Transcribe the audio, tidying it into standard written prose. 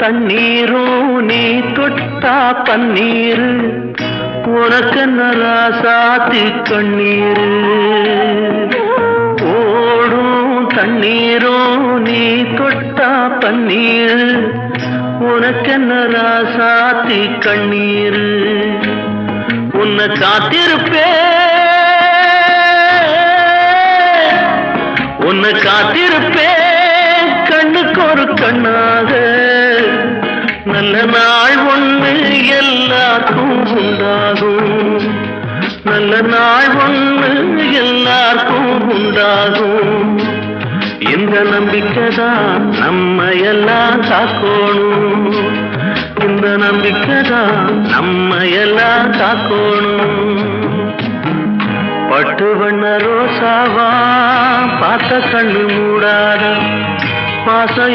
தண்ணீரும் நீ தொட்டா பன்னீர் உனக்கென்ன ராசாத்தி கண்ணீர் ஓடும் தண்ணீரும் நீ தொட்டா பன்னீர் உனக்கென்ன ராசாத்தி கண்ணீர் உன்னை காத்திருப்பேன் கண்ணுக்கு ஒரு கண்ணாக நல்ல நாள் ஒன்று எல்லாருக்கும் உண்டாகும் நல்ல நாள் ஒன்று எல்லாருக்கும் உண்டாகும் இந்த நம்பிக்கைதான் நம்ம எல்லாம் காக்கணும் இந்த நம்பிக்கைதான் நம்ம எல்லாம் காக்கணும் பட்டு வண்ண ரோசாவா பார்த்த கண்ணு மூடாத பாசம்